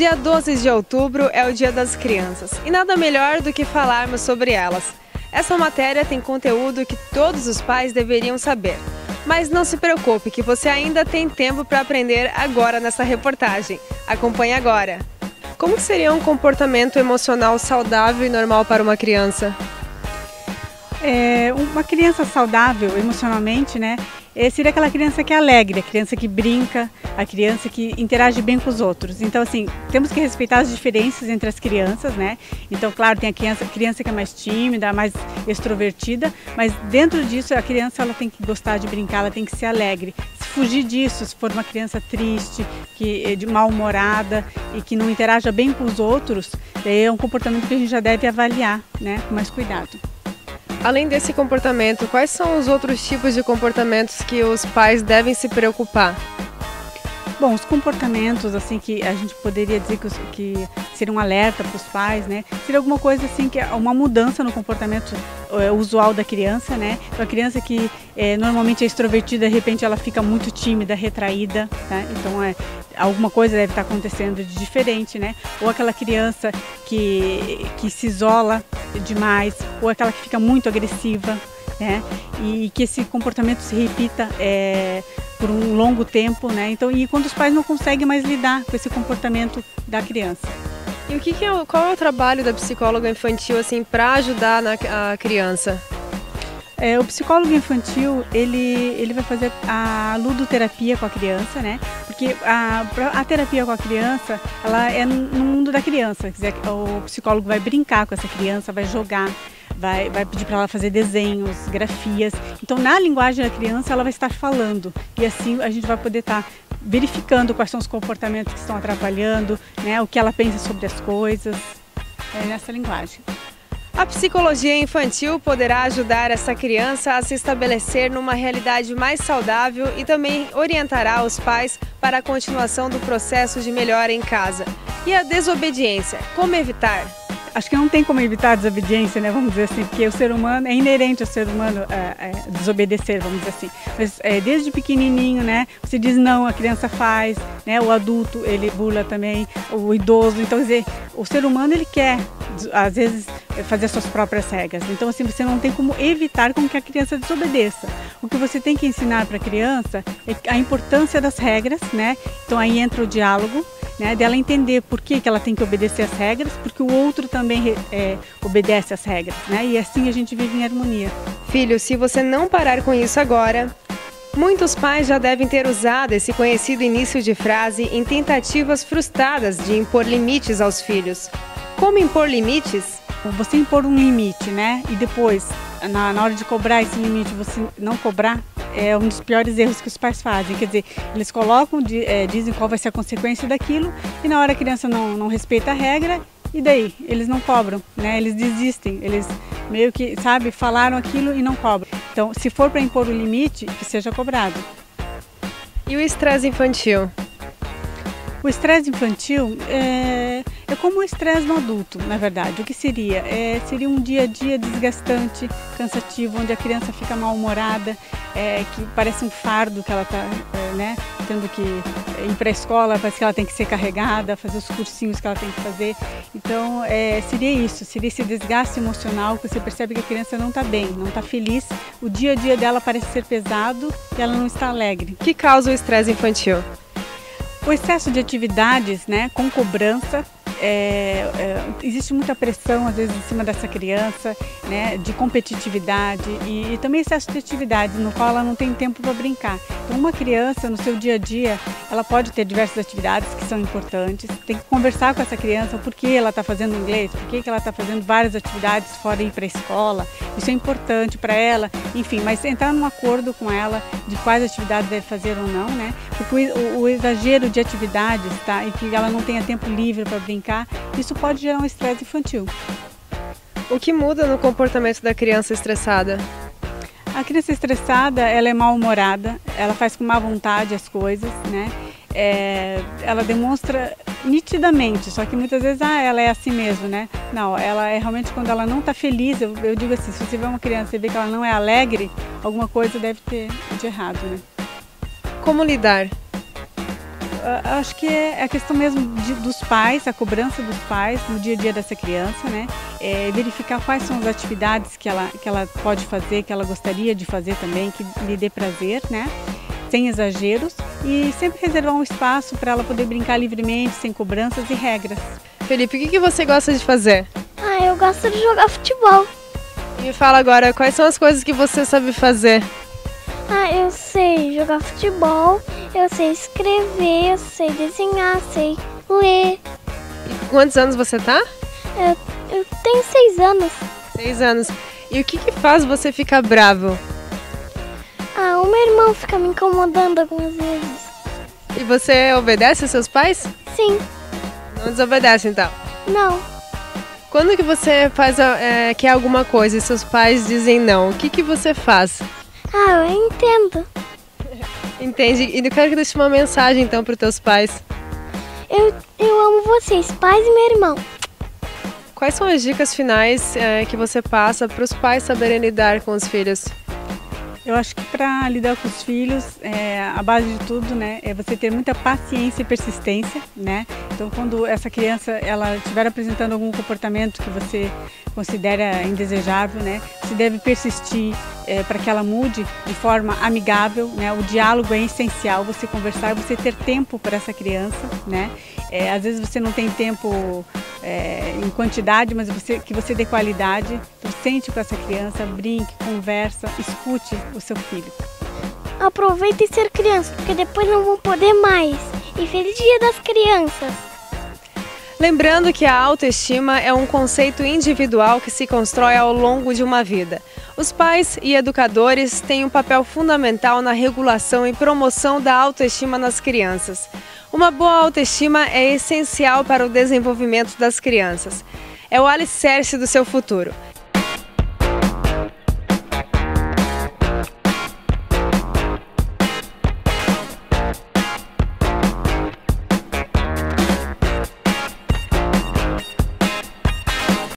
Dia 12 de outubro é o Dia das Crianças e nada melhor do que falarmos sobre elas. Essa matéria tem conteúdo que todos os pais deveriam saber. Mas não se preocupe que você ainda tem tempo para aprender agora nessa reportagem. Acompanhe agora. Como seria um comportamento emocional saudável e normal para uma criança? Uma criança saudável emocionalmente, né? Seria aquela criança que é alegre, a criança que brinca, a criança que interage bem com os outros. Então, assim, temos que respeitar as diferenças entre as crianças, né? Então, claro, tem a criança que é mais tímida, mais extrovertida, mas dentro disso a criança ela tem que gostar de brincar, ela tem que ser alegre. Se fugir disso, se for uma criança triste, de mal-humorada e que não interaja bem com os outros, é um comportamento que a gente já deve avaliar, né? Com mais cuidado. Além desse comportamento, quais são os outros tipos de comportamentos que os pais devem se preocupar? Bom, os comportamentos assim que a gente poderia dizer que seria um alerta para os pais, né? Seria alguma coisa assim que é uma mudança no comportamento usual da criança, né? Então, a criança que normalmente é extrovertida, de repente ela fica muito tímida, retraída, né? Então alguma coisa deve estar acontecendo de diferente, né? Ou aquela criança que se isola demais, ou aquela que fica muito agressiva, né? E que esse comportamento se repita por um longo tempo, né? Então, e quando os pais não conseguem mais lidar com esse comportamento da criança. E qual é o trabalho da psicóloga infantil assim para ajudar a criança? O psicólogo infantil ele vai fazer a ludoterapia com a criança, né? Porque a terapia com a criança ela é no mundo da criança. Quer dizer, o psicólogo vai brincar com essa criança, vai jogar, vai pedir para ela fazer desenhos, grafias. Então, na linguagem da criança, ela vai estar falando e assim a gente vai poder estar verificando quais são os comportamentos que estão atrapalhando, né? O que ela pensa sobre as coisas, nessa linguagem. A psicologia infantil poderá ajudar essa criança a se estabelecer numa realidade mais saudável e também orientará os pais para a continuação do processo de melhora em casa. E a desobediência, como evitar? Acho que não tem como evitar a desobediência, né? Vamos dizer assim, porque o ser humano, é inerente ao ser humano desobedecer, vamos dizer assim. Mas desde pequenininho, né? Você diz não, a criança faz, né? O adulto, ele burla também, o idoso. Então, quer dizer, o ser humano, ele quer, às vezes, fazer suas próprias regras. Então, assim, você não tem como evitar com que a criança desobedeça. O que você tem que ensinar para a criança é a importância das regras, né? Então, aí entra o diálogo, né, dela entender por que ela tem que obedecer às regras, porque o outro também obedece às regras, né, e assim a gente vive em harmonia. Filho, se você não parar com isso agora, muitos pais já devem ter usado esse conhecido início de frase em tentativas frustradas de impor limites aos filhos. Como impor limites? Você impor um limite, né, e depois, na hora de cobrar esse limite, você não cobrar, é um dos piores erros que os pais fazem. Quer dizer, eles colocam, dizem qual vai ser a consequência daquilo e na hora a criança não respeita a regra e daí? Eles não cobram, né? Eles desistem, eles meio que, sabe, falaram aquilo e não cobram. Então, se for para impor o limite, que seja cobrado. E o estresse infantil? O estresse infantil é como o estresse no adulto, na verdade. O que seria? Seria um dia a dia desgastante, cansativo, onde a criança fica mal-humorada, que parece um fardo que ela está tendo que ir para a escola, parece que ela tem que ser carregada, fazer os cursinhos que ela tem que fazer. Então, seria isso, seria esse desgaste emocional que você percebe que a criança não está bem, não está feliz. O dia a dia dela parece ser pesado e ela não está alegre. O que causa o estresse infantil? O excesso de atividades, né, com cobrança, existe muita pressão às vezes em cima dessa criança, né, de competitividade e também excesso de atividades no qual ela não tem tempo para brincar. Então uma criança no seu dia a dia, ela pode ter diversas atividades que são importantes, tem que conversar com essa criança por que ela está fazendo inglês, por que ela está fazendo várias atividades fora de ir para a escola, isso é importante para ela, enfim, mas entrar num acordo com ela de quais atividades deve fazer ou não, né, porque o exagero de atividades, tá, e que ela não tenha tempo livre para brincar, isso pode gerar um estresse infantil. O que muda no comportamento da criança estressada? A criança estressada, ela é mal-humorada, ela faz com má vontade as coisas, né? Ela demonstra nitidamente, só que muitas vezes ela é assim mesmo, né? Não, ela é realmente quando ela não está feliz, eu digo assim, se você vê uma criança e vê que ela não é alegre, alguma coisa deve ter de errado, né? Como lidar? acho que é a questão mesmo dos pais, a cobrança dos pais no dia a dia dessa criança, né? Verificar quais são as atividades que ela pode fazer, que ela gostaria de fazer também, que lhe dê prazer, né? Sem exageros, e sempre reservar um espaço para ela poder brincar livremente, sem cobranças e regras. Felipe, o que você gosta de fazer? Eu gosto de jogar futebol. E me fala agora, quais são as coisas que você sabe fazer? Eu sei jogar futebol, eu sei escrever, eu sei desenhar, sei ler. E com quantos anos você tá? Eu tenho 6 anos. 6 anos. E o que faz você ficar bravo? O meu irmão fica me incomodando algumas vezes. E você obedece aos seus pais? Sim. Não desobedece, então? Não. Quando que você quer alguma coisa e seus pais dizem não, o que você faz? Eu entendo. Entende? E eu quero que deixe uma mensagem então para os teus pais. Eu amo vocês, pais e meu irmão. Quais são as dicas finais que você passa para os pais saberem lidar com os filhos? Eu acho que para lidar com os filhos, a base de tudo, né, é você ter muita paciência e persistência, né? Então, quando essa criança ela estiver apresentando algum comportamento que você considera indesejável, né, você deve persistir para que ela mude de forma amigável, né? O diálogo é essencial, você conversar, você ter tempo para essa criança, né? Às vezes você não tem tempo em quantidade, mas que você dê qualidade. Então, sente com essa criança, brinque, conversa, escute o seu filho. Aproveitem ser criança, porque depois não vão poder mais. E feliz Dia das Crianças! Lembrando que a autoestima é um conceito individual que se constrói ao longo de uma vida. Os pais e educadores têm um papel fundamental na regulação e promoção da autoestima nas crianças. Uma boa autoestima é essencial para o desenvolvimento das crianças. É o alicerce do seu futuro.